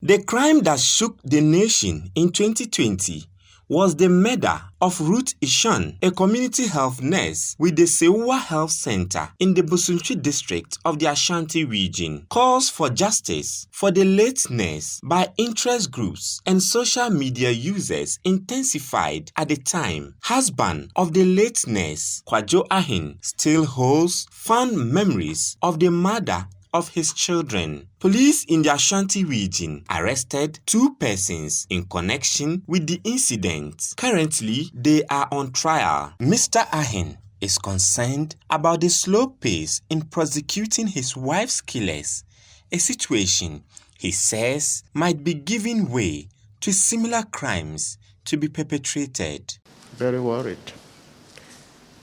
The crime that shook the nation in 2020 was the murder of Ruth Ishan, a community health nurse with the Sewa Health Center in the Busuntwi district of the Ashanti region. Calls for justice for the late nurse by interest groups and social media users intensified at the time. Husband of the late nurse, Kwajo Ahin, still holds fond memories of the murder of his children. Police in the Ashanti region arrested 2 persons in connection with the incident. Currently, they are on trial. Mr. Ahin is concerned about the slow pace in prosecuting his wife's killers, a situation he says might be giving way to similar crimes to be perpetrated. Very worried,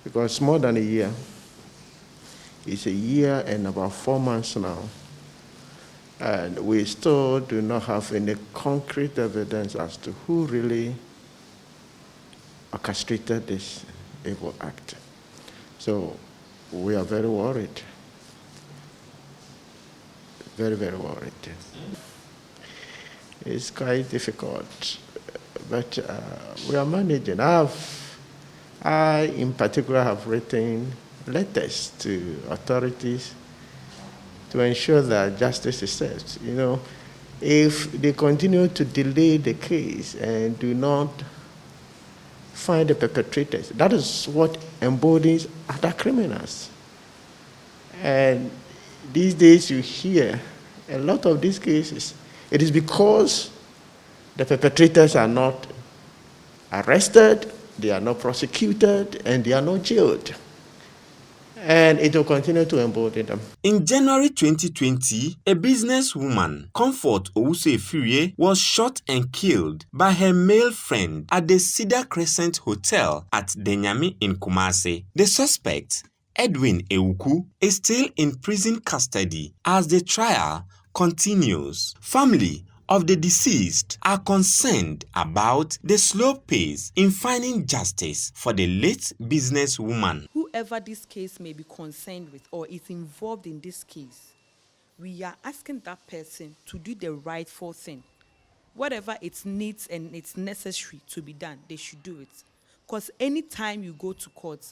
because more than a year. It's a year and about 4 months now, and we still do not have any concrete evidence as to who really orchestrated this evil act. So we are very worried, very, very worried. It's quite difficult, but we are managing. I in particular have written letters to authorities to ensure that justice is served. You know, if they continue to delay the case and do not find the perpetrators, that is what emboldens other criminals. And these days you hear a lot of these cases, it is because the perpetrators are not arrested, they are not prosecuted, and they are not jailed. And it will continue to embolden them. In January 2020, a businesswoman, Comfort Owusu-Efirie, was shot and killed by her male friend at the Cedar Crescent Hotel at Denyami in Kumasi. The suspect, Edwin Ewuku, is still in prison custody as the trial continues. Family of the deceased are concerned about the slow pace in finding justice for the late businesswoman. Whoever this case may be concerned with or is involved in this case, we are asking that person to do the rightful thing. Whatever it needs and it's necessary to be done, they should do it. Because anytime you go to court,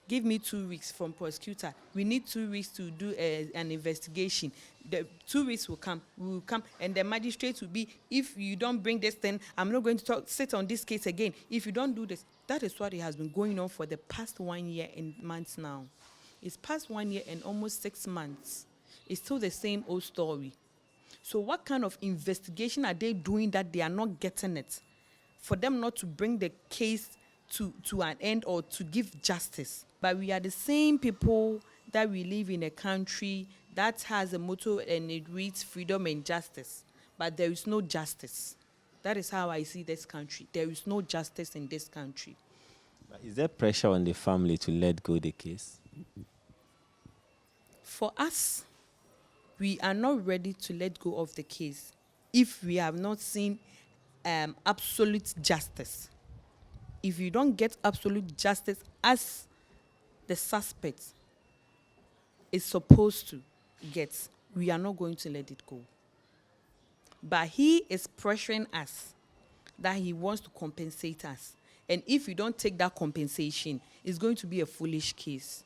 give me 2 weeks from prosecutor. We need 2 weeks to do an investigation. The 2 weeks will come. We will come, and the magistrate will be, if you don't bring this thing, I'm not going to sit on this case again. If you don't do this, that is what it has been going on for the past 1 year and months now. It's past 1 year and almost 6 months. It's still the same old story. So what kind of investigation are they doing that they are not getting it? For them not to bring the case to an end or to give justice. But we are the same people that we live in a country that has a motto and it reads freedom and justice. But there is no justice. That is how I see this country. There is no justice in this country. But is there pressure on the family to let go the case? For us, we are not ready to let go of the case if we have not seen absolute justice. If you don't get absolute justice as the suspect is supposed to get, we are not going to let it go. But he is pressuring us that he wants to compensate us. And if you don't take that compensation, it's going to be a foolish case.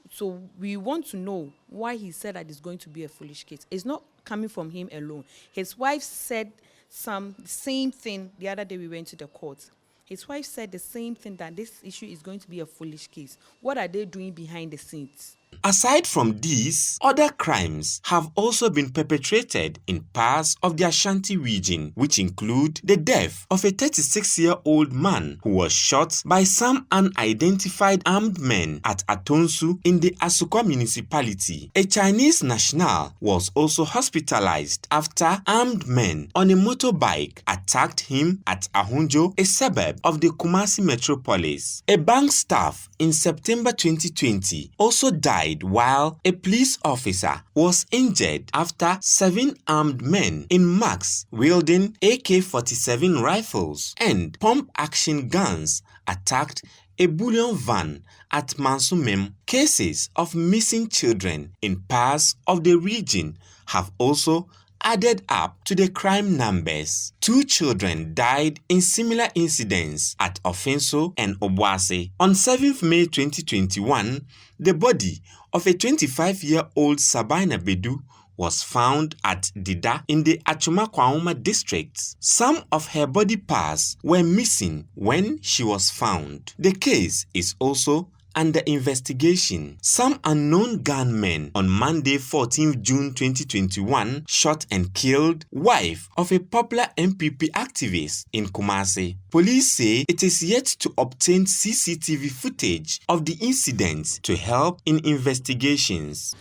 So we want to know why he said that it's going to be a foolish case. It's not coming from him alone. His wife said same thing the other day we went to the court. His wife said the same thing, that this issue is going to be a foolish case. What are they doing behind the scenes? Aside from these, other crimes have also been perpetrated in parts of the Ashanti region, which include the death of a 36-year-old man who was shot by some unidentified armed men at Atonsu in the Asukwa municipality. A Chinese national was also hospitalized after armed men on a motorbike attacked him at Ahunjo, a suburb of the Kumasi metropolis. A bank staff in September 2020 also died while a police officer was injured after 7 armed men in masks wielding AK-47 rifles and pump-action guns attacked a bullion van at Mansumem. Cases of missing children in parts of the region have also added up to the crime numbers. 2 children died in similar incidents at Offenso and Obuasi. On 7th May 2021, the body of a 25-year-old Sabina Bedu was found at Dida in the Achuma-Kwauma district. Some of her body parts were missing when she was found. The case is also under investigation. Some unknown gunmen on Monday 14th June 2021 shot and killed wife of a popular MPP activist in Kumasi. Police say it is yet to obtain CCTV footage of the incident to help in investigations.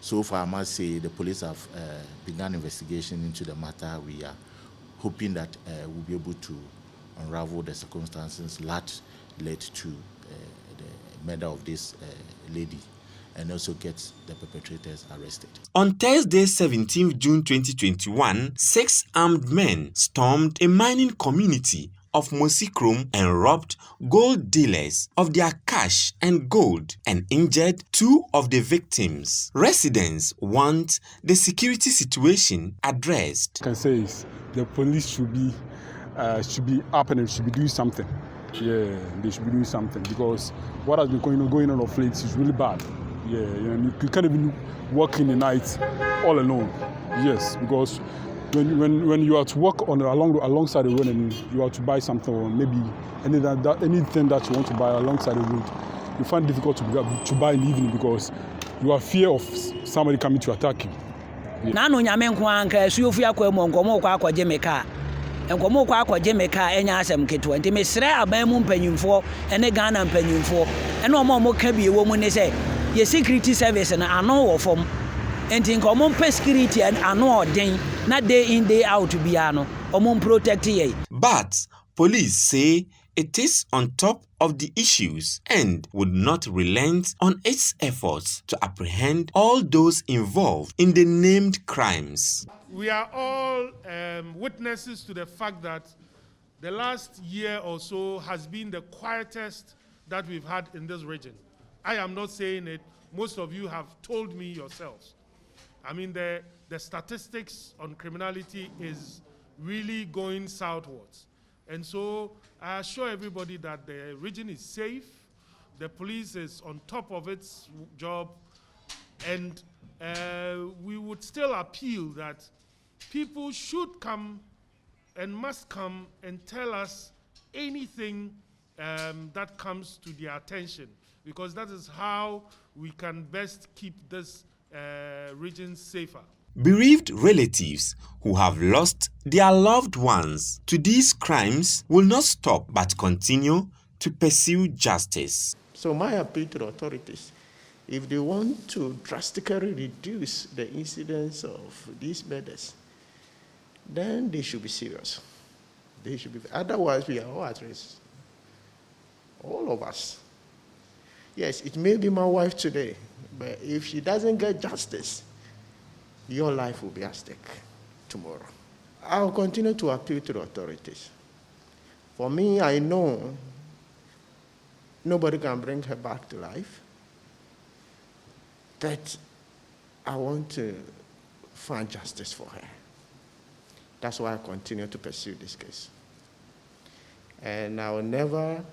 So far, I must say the police have begun investigation into the matter. We are hoping that we'll be able to unravel the circumstances that led to the murder of this lady and also get the perpetrators arrested. On Thursday, 17th June 2021, 6 armed men stormed a mining community of Mosikrom and robbed gold dealers of their cash and gold and injured 2 of the victims. Residents want the security situation addressed. I can say is the police should be up and should be doing something. Yeah, they should be doing something because what has been going on of late is really bad. Yeah, you can't even work in the night all alone. Yes, because when you are to walk alongside the road and you are to buy something or maybe anything that you want to buy alongside the road, you find it difficult to buy in the evening because you are fear of somebody coming to attack you. Nano nyame nko anka suofu akwa mu nkomo kwa akwaje meka. Nkomo kwa akwaje meka enya asem keto. Nti mesre aban mu mpanyimfo ene Ghana mpanyimfo. Ene omo ka bi ewo mu ne se ye security service na ano wo fom. Nti nkomo mpa security ano odin na day in day out bia no omo protect ye. But police say it is on top of the issues and would not relent on its efforts to apprehend all those involved in the named crimes. We are all witnesses to the fact that the last year or so has been the quietest that we've had in this region. I am not saying it. Most of you have told me yourselves. I mean, the statistics on criminality is really going southwards. And so I assure everybody that the region is safe, the police is on top of its job, and we would still appeal that people should come and must come and tell us anything that comes to their attention, because that is how we can best keep this region safer. Bereaved relatives who have lost their loved ones to these crimes will not stop but continue to pursue justice. So my appeal to the authorities, if they want to drastically reduce the incidence of these murders, then they should be serious. They should be. Otherwise, we are all at risk. All of us. Yes, it may be my wife today, but if she doesn't get justice, your life will be at stake tomorrow. I'll continue to appeal to the authorities. For me, I know nobody can bring her back to life, but I want to find justice for her. That's why I continue to pursue this case. And I will never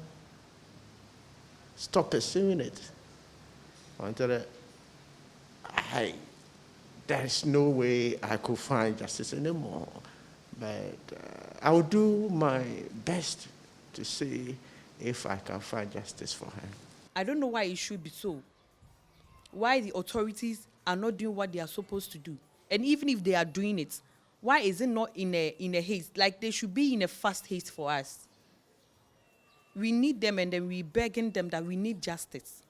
stop pursuing it until there is no way I could find justice anymore. But I will do my best to see if I can find justice for her. I don't know why it should be so. Why the authorities are not doing what they are supposed to do. And even if they are doing it, why is it not in a haste? Like they should be in a fast haste for us. We need them, and then we begging them that we need justice.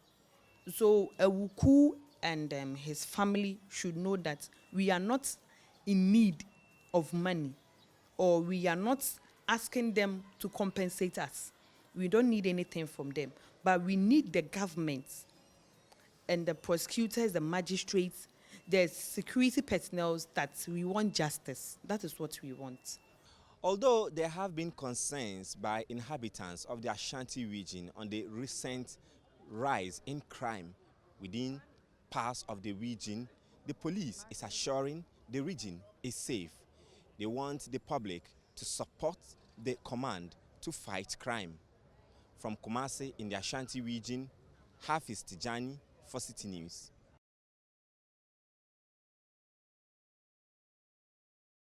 So Ewuku and his family should know that we are not in need of money, or we are not asking them to compensate us. We don't need anything from them, but we need the government and the prosecutors, the magistrates, the security personnel, that we want justice. That is what we want. Although there have been concerns by inhabitants of the Ashanti region on the recent rise in crime within parts of the region, the police is assuring the region is is safe. They want the public to support the command to fight crime. From Kumasi in the Ashanti region, Hafiz Tijani for Citi News.